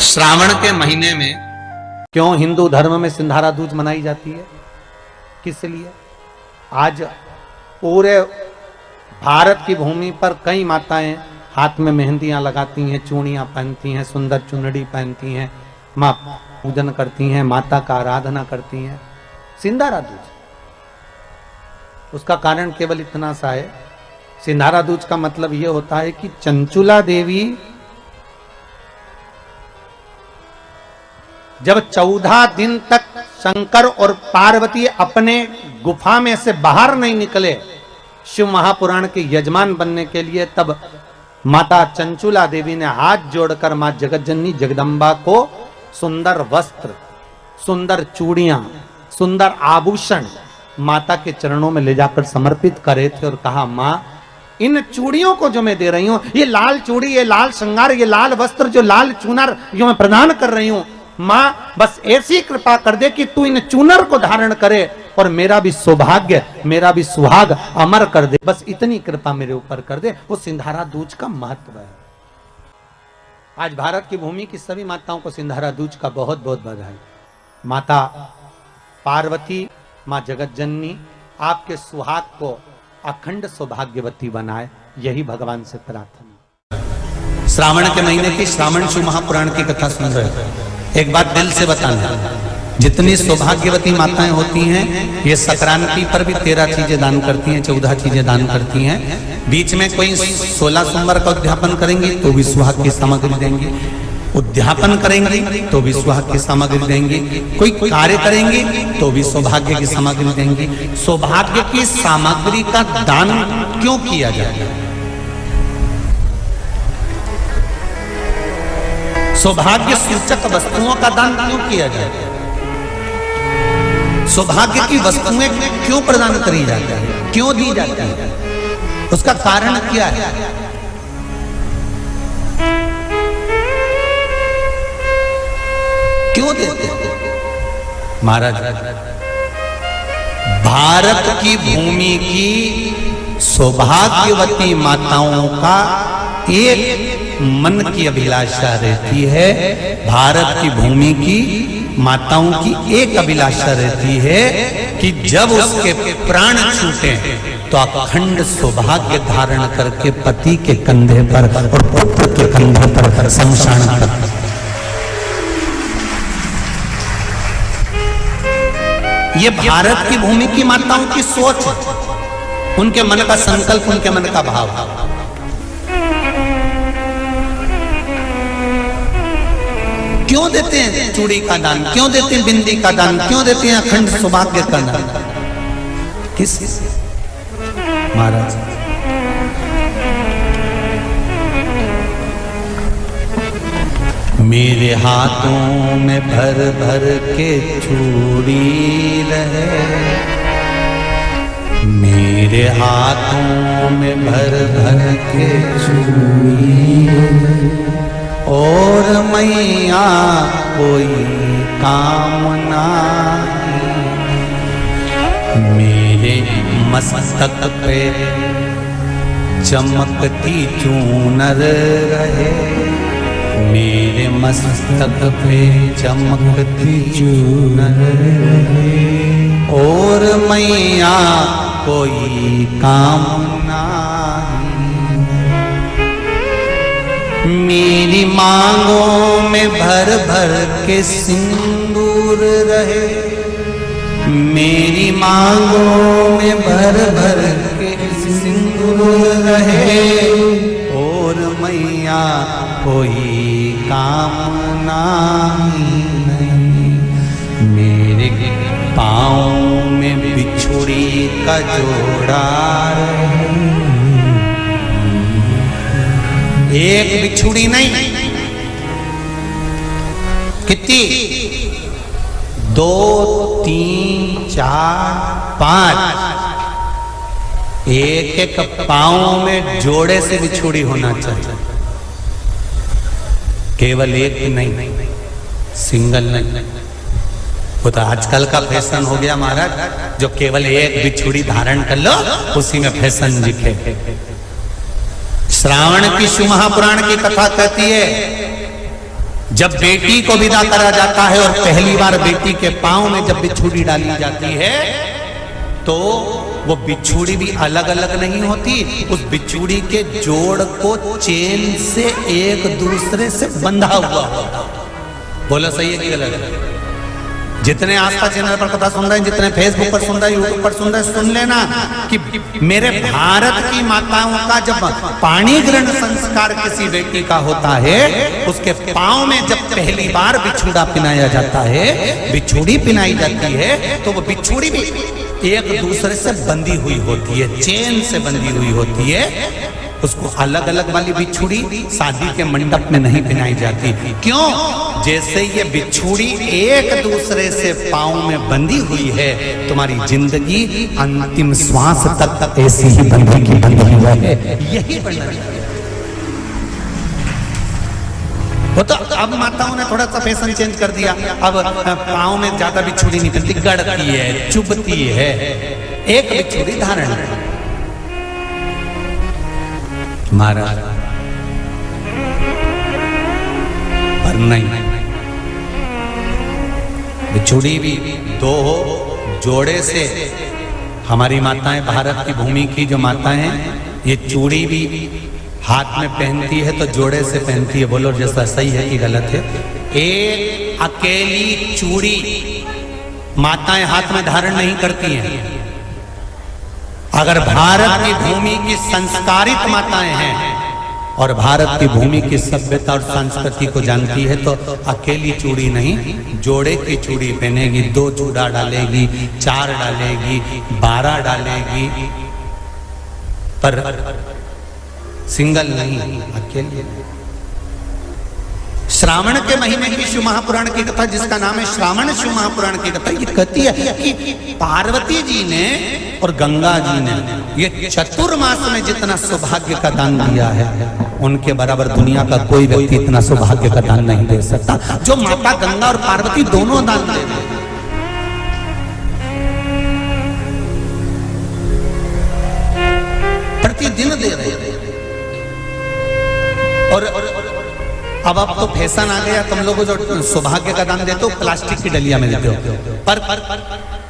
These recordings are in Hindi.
श्रावण के महीने में क्यों हिंदू धर्म में सिंधारा दूज मनाई जाती है? किस लिए? आज पूरे भारत की भूमि पर कई माताएं हाथ में मेहंदियां लगाती हैं, चूड़ियां पहनती हैं, सुंदर चुनरी पहनती हैं, मां पूजन करती हैं, माता का आराधना करती हैं। सिंधारा दूज, उसका कारण केवल इतना सा है। सिंधारा दूज का मतलब यह होता है कि चंचुला देवी जब 14 दिन तक शंकर और पार्वती अपने गुफा में से बाहर नहीं निकले शिव महापुराण के यजमान बनने के लिए, तब माता चंचुला देवी ने हाथ जोड़कर मां जगतजननी जगदम्बा को सुंदर वस्त्र, सुंदर चूड़ियां, सुंदर आभूषण माता के चरणों में ले जाकर समर्पित करे थे और कहा, मां इन चूड़ियों को जो मैं दे रही हूं, ये लाल चूड़ी, ये लाल श्रृंगार, ये लाल वस्त्र, जो लाल चूनर जो मैं प्रदान कर रही हूं, मां बस ऐसी कृपा कर दे कि तू इन चूनर को धारण करे और मेरा भी सौभाग्य, मेरा भी सुहाग अमर कर दे। बस इतनी कृपा मेरे ऊपर कर दे। वो सिंधारा दूज का महत्व है। आज भारत की भूमि की सभी माताओं को सिंधारा दूज का बहुत बहुत बधाई। माता पार्वती, मां जगतजननी आपके सुहाग को अखंड सौभाग्यवती बनाए, यही भगवान से प्रार्थना। श्रावण के महीने की श्रावण शिव महापुराण की कथा सुन रहे हैं। एक बात दिल से बताना, जितनी सौभाग्यवती माताएं होती हैं, ये संक्रांति पर भी 13 चीजें दान करती हैं, 14 चीजें दान करती हैं। बीच में कोई 16 सोमवार का उद्यापन करेंगी तो भी सुहाग की सामग्री देंगी, उद्यापन करेंगी तो भी सुहाग की सामग्री देंगी, कोई कार्य करेंगी तो भी सौभाग्य की सामग्री देंगी। सौभाग्य की सामग्री का दान क्यों किया जाए? सौभाग्य सूचक वस्तुओं का दान क्यों किया जाए? सौभाग्य की वस्तुएं क्यों प्रदान करी जाती है, क्यों दी जाती है? उसका कारण क्या है? क्यों देते हैं? महाराज, भारत की भूमि की सौभाग्यवती माताओं का एक मन की अभिलाषा रहती है, भारत की भूमि की माताओं की एक अभिलाषा रहती है कि जब उसके प्राण छूटे तो अखंड सौभाग्य धारण करके पति के कंधे पर और पुत्र के कंधे पर शमशान कर। ये भारत की भूमि की माताओं की सोच, उनके मन का संकल्प, उनके मन का भाव। क्यों देते हैं चूड़ी का दान, क्यों देते हैं बिंदी का दान, क्यों देते हैं अखंड सौभाग्य का दान? किस महाराज? मेरे हाथों में भर भर के चूड़ी रहे, मेरे हाथों में भर भर के चूड़ी, और मैया कोई काम नहीं, मेरे मस्तक पे चमकती चूनर रहे, मेरे मस्तक पे चमकती चूनर रहे, और मैया कोई काम नहीं, मेरी मांगों में भर भर के सिंदूर रहे, मेरी मांगों में भर भर के सिंदूर रहे, और मैया कोई कामना नहीं, मेरे पाँव में बिछुड़ी का जोड़ा रहे, एक बिछुड़ी नहीं, कितनी? 2, 3, 4, 5, एक एक पाँव में जोड़े से बिछुड़ी होना चाहिए, केवल एक नहीं, सिंगल नहीं। वो तो आजकल का फैशन हो गया महाराज, जो केवल एक बिछुड़ी धारण कर लो उसी में फैशन दिखे। श्रावण की शिव महापुराण की कथा कहती है जब बेटी को विदा करा जाता है और पहली बार बेटी के पांव में जब बिछुड़ी डाली जाती है तो वो बिछुड़ी भी अलग अलग नहीं होती, उस बिछुड़ी के जोड़ को चेन से एक दूसरे से बंधा हुआ होता। बोलो सही है कि गलत? जितने आस्था चैनल पर कथा सुन रहे हैं, जितने फेसबुक पर सुन रहे हैं, यूट्यूब पर सुन रहे हैं, सुन लेना कि मेरे भारत की माताओं का जब पाणी ग्रहण संस्कार किसी बेटी का होता है, उसके पांव में जब पहली बार बिछुड़ा पिनाया जाता है, बिछुड़ी पिनाई जाती है, तो वो बिछुड़ी भी एक दूसरे से बंधी हुई होती है, चेन से बंधी हुई होती है। उसको अलग अलग वाली बिछुड़ी शादी के मंडप में नहीं पिनाई जाती। क्यों? जैसे ये बिछुड़ी एक दूसरे से पांव में बंधी हुई है, तुम्हारी जिंदगी अंतिम श्वास तक ऐसी ही बंधी की बंधी हुआ है, यही बनना चाहिए। वो तो अब माताओं ने थोड़ा सा फैशन चेंज कर दिया, अब पांव में ज्यादा बिछुड़ी नहीं पहनती, गड़ती है, चुभती है, एक बिछुड़ी धारण महाराज। पर नहीं, बिछुड़ी भी दो हो, जोड़े से। हमारी माताएं, भारत की भूमि की जो माताएं हैं, ये चूड़ी भी हाथ में पहनती है तो जोड़े से पहनती है। बोलो जैसा सही है कि गलत है? एक अकेली चूड़ी माताएं हाथ में धारण नहीं करती हैं। अगर भारत की भूमि की संस्कारित माताएं हैं और भारत की भूमि की सभ्यता और संस्कृति को जानती है तो अकेली चूड़ी नहीं, जोड़े की चूड़ी पहनेगी, 2 चूड़ा डालेगी, 4 डालेगी, 12 डालेगी, पर सिंगल नहीं, अकेले। श्रावण के महीने की शिव महापुराण की कथा, जिसका नाम है श्रावण शिव महापुराण की कथा, ये कहती है कि पार्वती जी ने और गंगा जी ने ये चतुर्मास में जितना सौभाग्य का दान दिया है, उनके बराबर दुनिया का कोई व्यक्ति इतना सौभाग्य का दान नहीं दे सकता जो माता गंगा और पार्वती दोनों दान दे रहे हैं। प्रतिदिन दे रहे हैं। और अब तो फैशन आ गया, तुम लोगों जो सौभाग्य का दान देते हो प्लास्टिक की डलिया में देते हो, पर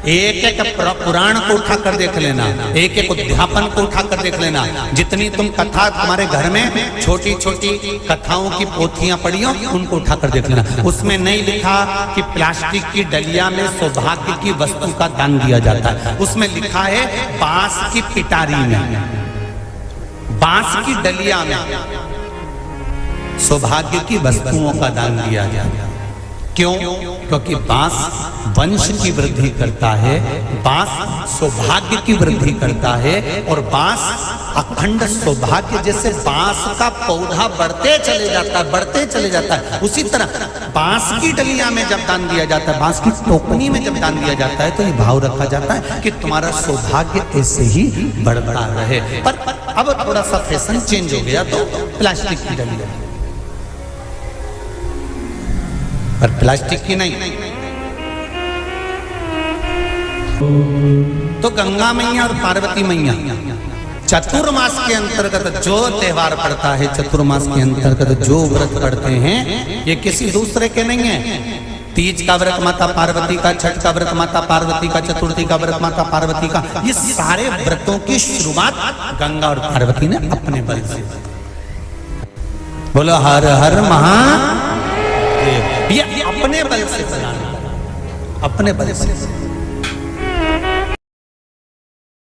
एक एक पुराण को उठा कर देख लेना, एक एक उद्यापन को उठा कर देख लेना, जितनी तुम कथा तुम्हारे घर में छोटी छोटी कथाओं की पोथियां पड़ी हो, उनको उठा कर देख लेना। उसमें नहीं लिखा कि प्लास्टिक की डलिया में सौभाग्य की वस्तु का दान दिया जाता है, उसमें लिखा है बांस की पिटारी में, बांस की डलिया में सौभाग्य की वस्तुओं का दान दिया जाए। क्यों? क्योंकि बांस वंश की वृद्धि करता है, बांस सौभाग्य की वृद्धि करता है, और बांस अखंड सौभाग्य। जैसे बांस का पौधा बढ़ते चले जाता है, बढ़ते चले जाता है, उसी तरह बांस की डलिया में जब दान दिया जाता है, बांस की टोकनी में जब दान दिया जाता है, तो ये भाव रखा जाता है कि तुम्हारा सौभाग्य ऐसे ही बढ़ता रहे। पर अब थोड़ा सा फैशन चेंज हो गया तो प्लास्टिक की डलिया, पर प्लास्टिक की नहीं। तो गंगा मैया और पार्वती मैया चतुर्मास के अंतर्गत जो त्योहार पड़ता है, चतुर्मास के अंतर्गत जो व्रत पड़ते हैं, ये किसी दूसरे के नहीं है। तीज का व्रत माता पार्वती का, छठ का व्रत माता पार्वती का, चतुर्थी का व्रत माता पार्वती का, ये सारे व्रतों की शुरुआत गंगा और पार्वती ने अपने बल से। बोलो हर हर महादेव। ये अपने बल से बनाना, अपने बल से।